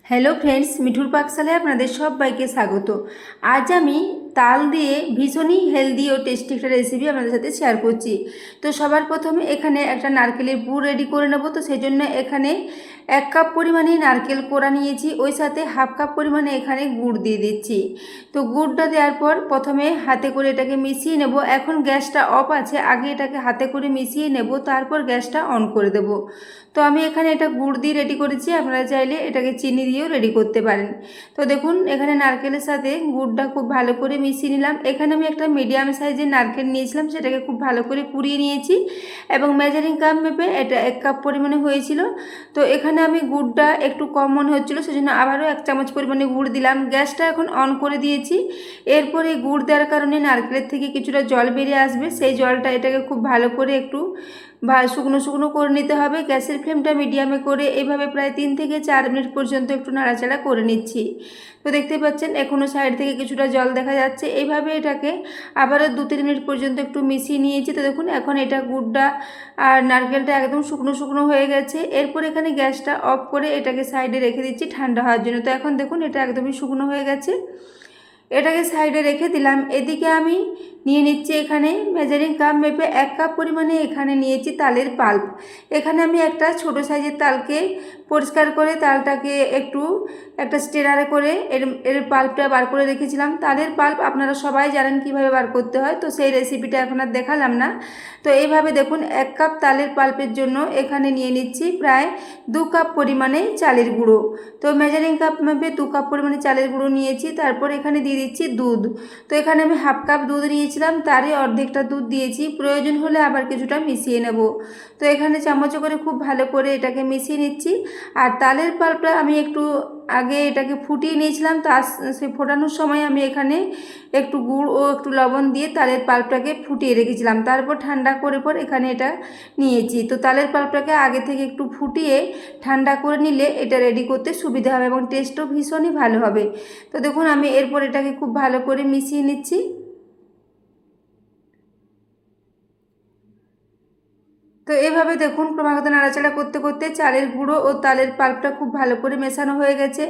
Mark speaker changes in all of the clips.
Speaker 1: Hello friends, মিঠুর পাকশালায় আপনাদের সবাইকে স্বাগত। আজ আমি তাল দিয়ে ভীষণই হেলদি ও টেস্টি একটা রেসিপি আপনাদের সাথে শেয়ার করছি। তো সবার প্রথমে এখানে একটা নারকেলের পুর রেডি করে নেব। তো সেই জন্য এখানে 1 কাপ পরিমাণে নারকেল কোড়া নিয়েছি, ওই সাথে হাফ কাপ পরিমাণে এখানে গুড় দিয়ে দিচ্ছি। তো গুড়টা দেওয়ার পর প্রথমে হাতে করে এটাকে মিশিয়ে নেব। এখন গ্যাসটা অফ আছে, আগে এটাকে হাতে করে মিশিয়ে নেব, তারপর গ্যাসটা অন করে দেব। তো আমি এখানে এটা গুড় দিয়ে রেডি করেছি, আপনারা চাইলে এটাকে চিনি দিয়েও রেডি করতে পারেন। তো দেখুন এখানে নারকেলের সাথে গুড়টা খুব ভালো করে মিশিয়ে নিলাম। এখানে আমি একটা মিডিয়াম সাইজের নারকেল নিয়েছিলাম, সেটাকে খুব ভালো করে কুড়িয়ে নিয়েছি এবং মেজারিং কাপ মেপে এটা 1 কাপ পরিমাণে হয়েছিল। তো এখানে আমি গুড়টা একটু কম মনে হচ্ছিলো, সেজন্য আবারও 1 চামচ পরিমাণে গুড় দিলাম। গ্যাসটা এখন অন করে দিয়েছি। এরপরে গুড় দেওয়ার কারণে নারকেলের থেকে কিছুটা জল বেরিয়ে আসবে, সেই জলটা এটাকে খুব ভালো করে একটু শুকনো শুকনো করে নিতে হবে। গ্যাসের ফ্লেমটা মিডিয়ামে করে এইভাবে প্রায় 3 থেকে 4 মিনিট পর্যন্ত একটু নাড়াচাড়া করে নিচ্ছি। তো দেখতে পাচ্ছেন এখনও সাইড থেকে কিছুটা জল দেখা যাচ্ছে। এইভাবে এটাকে আবারও 2-3 মিনিট পর্যন্ত একটু মিশিয়ে নিয়েছি। তো দেখুন এখন এটা গুড়টা আর নারকেলটা একদম শুকনো শুকনো হয়ে গেছে। এরপর এখানে গ্যাসটা অফ করে এটাকে সাইডে রেখে দিচ্ছি ঠান্ডা হওয়ার জন্য। তো এখন দেখুন এটা একদমই শুকনো হয়ে গেছে, এটাকে সাইডে রেখে দিলাম। এদিকে আমি নিয়ে নিচ্ছি এখানে মেজারিং কাপ মেপে 1 কাপ পরিমাণে এখানে নিয়েছি তালের পাল্প। এখানে আমি একটা ছোট সাইজের তালকে পরিষ্কার করে তালটাকে একটু একটা স্ট্রেনারে করে এর পাল্পটা বার করে রেখেছিলাম। তালের পাল্প আপনারা সবাই জানেন কিভাবে বার করতে হয়, তো সেই রেসিপিটা এখন আর দেখালাম না। তো এইভাবে দেখুন 1 কাপ তালের পাল্পের জন্য এখানে নিয়ে নিচ্ছি প্রায় 2 কাপ পরিমাণে চালের গুঁড়ো। তো মেজারিং কাপ মেপে 2 কাপ পরিমাণে চালের গুঁড়ো নিয়েছি। তারপর এখানে দিয়ে দিচ্ছি দুধ। তো এখানে আমি হাফ কাপ দুধ নিয়েছিলাম, তারই অর্ধেকটা দুধ দিয়েছি। প্রয়োজন হলে আবার কিছুটা মিশিয়ে নেব। তো এখানে চামচে করে খুব ভালো করে এটাকে মিশিয়ে নিচ্ছি। আর তালের পাল্পটা আমি একটু আগে এটাকে ফুটিয়ে নিয়েছিলাম, তার সে ফোটানোর সময় আমি এখানে একটু গুড় ও একটু লবণ দিয়ে তালের পাল্পটাকে ফুটিয়ে রেখেছিলাম। তারপর ঠান্ডা করে পর এখানে এটা নিয়েছি। তো তালের পাল্পটাকে আগে থেকে একটু ফুটিয়ে ঠান্ডা করে নিলে এটা রেডি করতে সুবিধা হবে এবং টেস্টও ভীষণই ভালো হবে। তো দেখুন আমি এরপর এটাকে খুব ভালো করে মিশিয়ে নিচ্ছি। তো এভাবে দেখুন ক্রমাগত নাড়াচাড়া করতে করতে চালের গুঁড়ো ও তালের পাল্পটা খুব ভালো করে মেশানো হয়ে গেছে।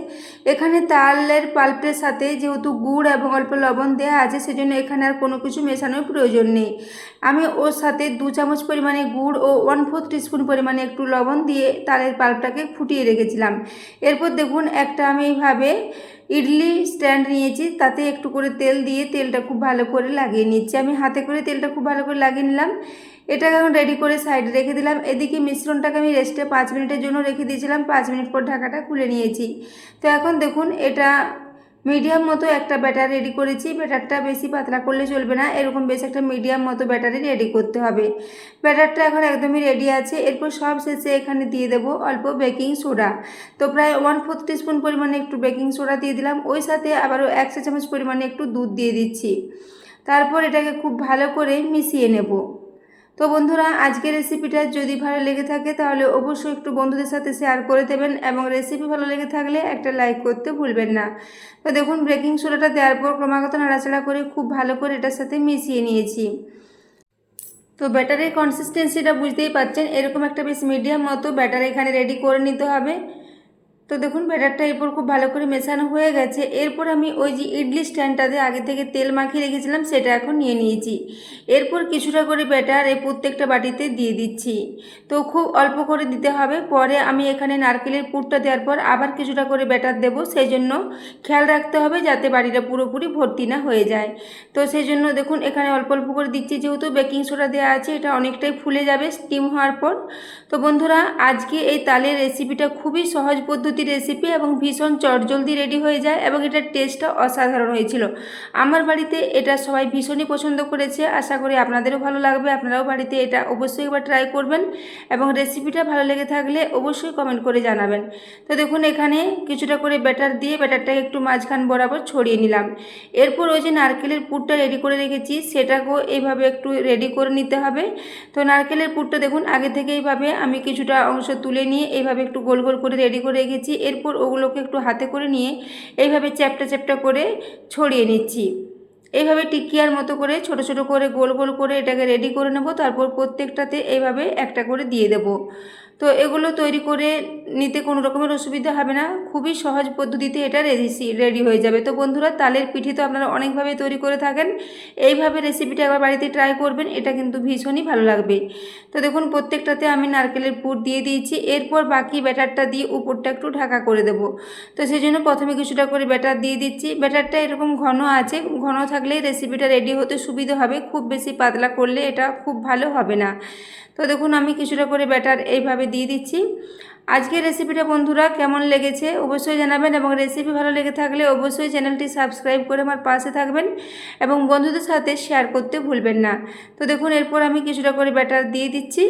Speaker 1: এখানে তালের পাল্পের সাথে যেহেতু গুড় এবং অল্প লবণ দেওয়া আছে, সেজন্য এখানে আর কোনো কিছু মেশানোর প্রয়োজন নেই। আমি ওর সাথে 2 চামচ পরিমাণে গুড় ও 1/4 টিস্পুন পরিমাণে একটু লবণ দিয়ে তালের পাল্পটাকে ফুটিয়ে রেখেছিলাম। এরপর দেখুন একটা আমি এইভাবে ইডলি স্ট্যান্ড নিয়েছি, তাতে একটু করে তেল দিয়ে তেলটা খুব ভালো করে লাগিয়ে নিচ্ছি। আমি হাতে করে তেলটা খুব ভালো করে লাগিয়ে নিলাম। এটাকে এখন রেডি করে সাইডে রেখে দিলাম। এদিকে মিশ্রণটাকে আমি রেস্টে 5 মিনিটের জন্য রেখে দিয়েছিলাম। 5 মিনিট পর ঢাকাটা খুলে নিয়েছি। তো এখন দেখুন এটা মিডিয়াম মতো একটা ব্যাটার রেডি করেছি। ব্যাটারটা বেশি পাতলা করলে চলবে না, এরকম বেশ একটা মিডিয়াম মতো ব্যাটারই রেডি করতে হবে। ব্যাটারটা এখন একদমই রেডি আছে। এরপর সব শেষে এখানে দিয়ে দেবো অল্প বেকিং সোডা। তো প্রায় 1/4 টিস্পুন পরিমাণে একটু বেকিং সোডা দিয়ে দিলাম। ওই সাথে আবারও 1 চা চামচ পরিমাণে একটু দুধ দিয়ে দিচ্ছি। তারপর এটাকে খুব ভালো করে মিশিয়ে নেব। তো বন্ধুরা, আজকের রেসিপিটা যদি ভালো লেগে থাকে তাহলে অবশ্যই একটু বন্ধুদের সাথে শেয়ার করে দেবেন এবং রেসিপি ভালো লেগে থাকলে একটা লাইক করতে ভুলবেন না। তো দেখুন বেকিং সোডাটা দেওয়ার পর ক্রমাগত নাড়াচাড়া করে খুব ভালো করে এটার সাথে মিশিয়ে নিয়েছি। তো ব্যাটারের কনসিস্টেন্সিটা বুঝতেই পারছেন, এরকম একটা বেশ মিডিয়াম মতো ব্যাটার এখানে রেডি করে নিতে হবে। তো দেখুন ব্যাটারটা এরপর খুব ভালো করে মেশানো হয়ে গেছে। এরপর আমি ওই যে ইডলি স্ট্যান্ডটাতে আগে থেকে তেল মাখিয়ে রেখেছিলাম, সেটা এখন নিয়ে নিয়েছি। এরপর কিছুটা করে ব্যাটার এই প্রত্যেকটা বাটিতে দিয়ে দিচ্ছি। তো খুব অল্প করে দিতে হবে। পরে আমি এখানে নারকেলের পুরটা দেওয়ার পর আবার কিছুটা করে ব্যাটার দেবো, সেই জন্য খেয়াল রাখতে হবে যাতে বাটিটা পুরোপুরি ভর্তি না হয়ে যায়। তো সেই জন্য দেখুন এখানে অল্প অল্প করে দিচ্ছি, যেহেতু বেকিং সোডা দেওয়া আছে এটা অনেকটাই ফুলে যাবে স্টিম হওয়ার পর। তো বন্ধুরা, আজকে এই তালের রেসিপিটা খুবই সহজ পদ্ধতির রেসিপি এবং ভীষণ চটজলদি রেডি হয়ে যায় এবং এটার টেস্টটা অসাধারণ হয়েছিল। আমার বাড়িতে এটা সবাই ভীষণই পছন্দ করেছে। আশা করি আপনাদেরও ভালো লাগবে। আপনারাও বাড়িতে এটা অবশ্যই একবার ট্রাই করবেন এবং রেসিপিটা ভালো লেগে থাকলে অবশ্যই কমেন্ট করে জানাবেন। তো দেখুন এখানে কিছুটা করে ব্যাটার দিয়ে ব্যাটারটাকে একটু মাঝখান বরাবর ছড়িয়ে নিলাম। এরপর ওই যে নারকেলের পুরটা রেডি করে রেখেছি, সেটাকেও এইভাবে একটু রেডি করে নিতে হবে। তো নারকেলের পুরটা দেখুন আগে থেকে এইভাবে আমি কিছুটা অংশ তুলে নিয়ে এইভাবে একটু গোল গোল করে রেডি করে রেখেছি। এরপর ওগুলোকে একটু হাতে করে নিয়ে এইভাবে চ্যাপটা চ্যাপটা করে ছড়িয়ে নিচ্ছি। এইভাবে টিকিয়ার মতো করে ছোট ছোট করে গোল গোল করে এটাকে রেডি করে নেব। তারপর প্রত্যেকটাতে এইভাবে একটা করে দিয়ে দেব। তো এগুলো তৈরি করে নিতে কোনো রকমের অসুবিধা হবে না, খুবই সহজ পদ্ধতিতে এটা রেডি হয়ে যাবে। তো বন্ধুরা, তালের পিঠে তো আপনারা অনেকভাবে তৈরি করে থাকেন, এইভাবে রেসিপিটা একবার বাড়িতে ট্রাই করবেন, এটা কিন্তু ভীষণই ভালো লাগবে। তো দেখুন প্রত্যেকটাতে আমি নারকেলের পুর দিয়ে দিয়েছি, এরপর বাকি ব্যাটারটা দিয়ে উপরটা একটু ঢাকা করে দেব। তো সেই জন্য প্রথমে কিছুটা করে ব্যাটার দিয়ে দিচ্ছি। ব্যাটারটা এরকম ঘন আছে, ঘন থাকলেই রেসিপিটা রেডি হতে সুবিধা হবে, খুব বেশি পাতলা করলে এটা খুব ভালো হবে না। তো দেখুন আমি কিছুটা করে ব্যাটার এইভাবে দিয়ে দিচ্ছি। আজকের রেসিপিটা বন্ধুরা কেমন লেগেছে অবশ্যই জানাবেন, এবং রেসিপি ভালো লেগে থাকলে অবশ্যই চ্যানেলটি সাবস্ক্রাইব করে আমার পাশে থাকবেন এবং বন্ধুদের সাথে শেয়ার করতে ভুলবেন না। তো দেখুন এরপর আমি কিছুটা করে ব্যাটার দিয়ে দিচ্ছি।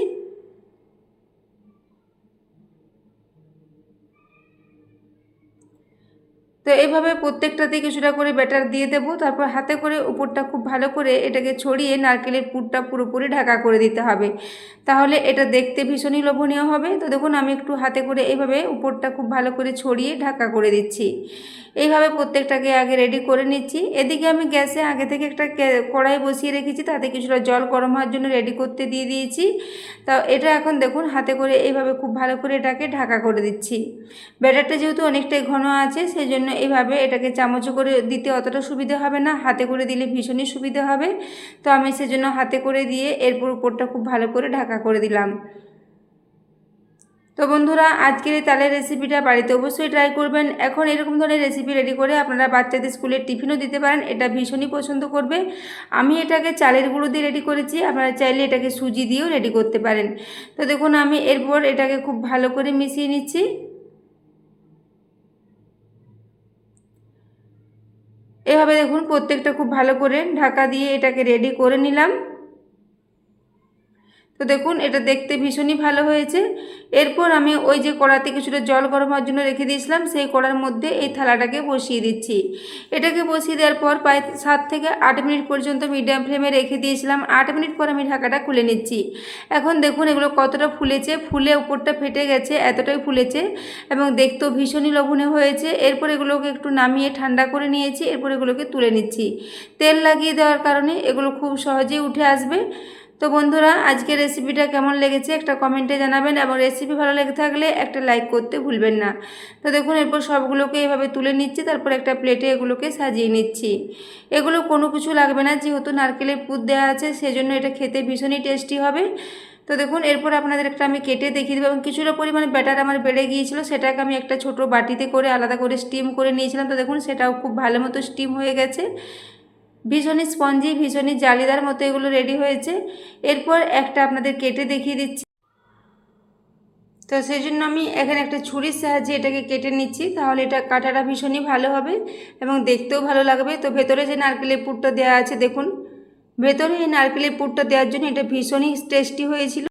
Speaker 1: তো এইভাবে প্রত্যেকটাতে কিছুটা করে ব্যাটার দিয়ে দেবো, তারপর হাতে করে উপরটা খুব ভালো করে এটাকে ছড়িয়ে নারকেলের পুরটা পুরোপুরি ঢাকা করে দিতে হবে, তাহলে এটা দেখতে ভীষণই লোভনীয় হবে। তো দেখুন আমি একটু হাতে করে এইভাবে উপরটা খুব ভালো করে ছড়িয়ে ঢাকা করে দিচ্ছি। এইভাবে প্রত্যেকটাকে আগে রেডি করে নিচ্ছি। এদিকে আমি গ্যাসে আগে থেকে একটা কড়াই বসিয়ে রেখেছি, তাতে কিছুটা জল গরম হওয়ার জন্য রেডি করতে দিয়ে দিয়েছি। তা এটা এখন দেখুন হাতে করে এইভাবে খুব ভালো করে এটাকে ঢাকা করে দিচ্ছি। ব্যাটারটা যেহেতু অনেকটাই ঘন আছে, সেই জন্য এইভাবে এটাকে চামচ করে দিতে অতটা সুবিধা হবে না, হাতে করে দিলে ভীষণই সুবিধা হবে। তো আমি সেজন্য হাতে করে দিয়ে এরপর উপরটা খুব ভালো করে ঢাকা করে দিলাম। তো বন্ধুরা, আজকের এই তালের রেসিপিটা বাড়িতে অবশ্যই ট্রাই করবেন। এখন এরকম ধরনের রেসিপি রেডি করে আপনারা বাচ্চাদের স্কুলের টিফিনও দিতে পারেন, এটা ভীষণই পছন্দ করবে। আমি এটাকে চালের গুঁড়ো দিয়ে রেডি করেছি, আপনারা চাইলে এটাকে সুজি দিয়েও রেডি করতে পারেন। তো দেখুন আমি এরপর এটাকে খুব ভালো করে মিশিয়ে নিচ্ছি। এভাবে দেখুন প্রত্যেকটা খুব ভালো করে ঢাকা দিয়ে এটাকে রেডি করে নিলাম। তো দেখুন এটা দেখতে ভীষণই ভালো হয়েছে। এরপর আমি ওই যে কড়াতে কিছুটা জল গরম হওয়ার জন্য রেখে দিয়েছিলাম, সেই কড়ার মধ্যে এই থালাটাকে বসিয়ে দিচ্ছি। এটাকে বসিয়ে দেওয়ার পর প্রায় 7 থেকে 8 মিনিট পর্যন্ত মিডিয়াম ফ্লেমে রেখে দিয়েছিলাম। 8 মিনিট পর আমি ঢাকাটা খুলে নিচ্ছি। এখন দেখুন এগুলো কতটা ফুলেছে, ফুলে উপরটা ফেটে গেছে, এতটাই ফুলেছে এবং দেখতেও ভীষণই লোভনীয় হয়েছে। এরপর এগুলোকে একটু নামিয়ে ঠান্ডা করে নিয়েছি, এরপর এগুলোকে তুলে নিচ্ছি। তেল লাগিয়ে দেওয়ার কারণে এগুলো খুব সহজেই উঠে আসবে। তো বন্ধুরা, আজকের রেসিপিটা কেমন লেগেছে একটা কমেন্টে জানাবেন, এবং রেসিপি ভালো লেগে থাকলে একটা লাইক করতে ভুলবেন না। তো দেখুন এরপর সবগুলোকে এভাবে তুলে নিচ্ছি, তারপর একটা প্লেটে এগুলোকে সাজিয়ে নিচ্ছি। এগুলো কোনো কিছু লাগবে না, যেহেতু নারকেলের পুর দেওয়া আছে সেজন্য এটা খেতে ভীষণই টেস্টি হবে। তো দেখুন এরপর আপনাদের একটা আমি কেটে দেখিয়ে দেবো, এবং কিছুটা পরিমাণে ব্যাটার আমার বেড়ে গিয়েছিল, সেটাকে আমি একটা ছোট বাটিতে করে আলাদা করে স্টিম করে নিয়েছিলাম। তো দেখুন সেটাও খুব ভালো মতো স্টিম হয়ে গেছে, ভীষণই স্পঞ্জি ভীষণই জালিদার মতো এগুলো রেডি হয়েছে। এরপর একটা আপনাদের কেটে দেখিয়ে দিচ্ছি। তো সেই জন্য আমি এখানে একটা ছুরির সাহায্যে এটাকে কেটে নিচ্ছি, তাহলে এটা কাটাটা ভীষণই ভালো হবে এবং দেখতেও ভালো লাগবে। তো ভেতরে যে নারকেলের পুরটা দেওয়া আছে দেখুন, ভেতরে এই নারকেলের পুরটা দেওয়ার জন্য এটা ভীষণই টেস্টি হয়েছিল।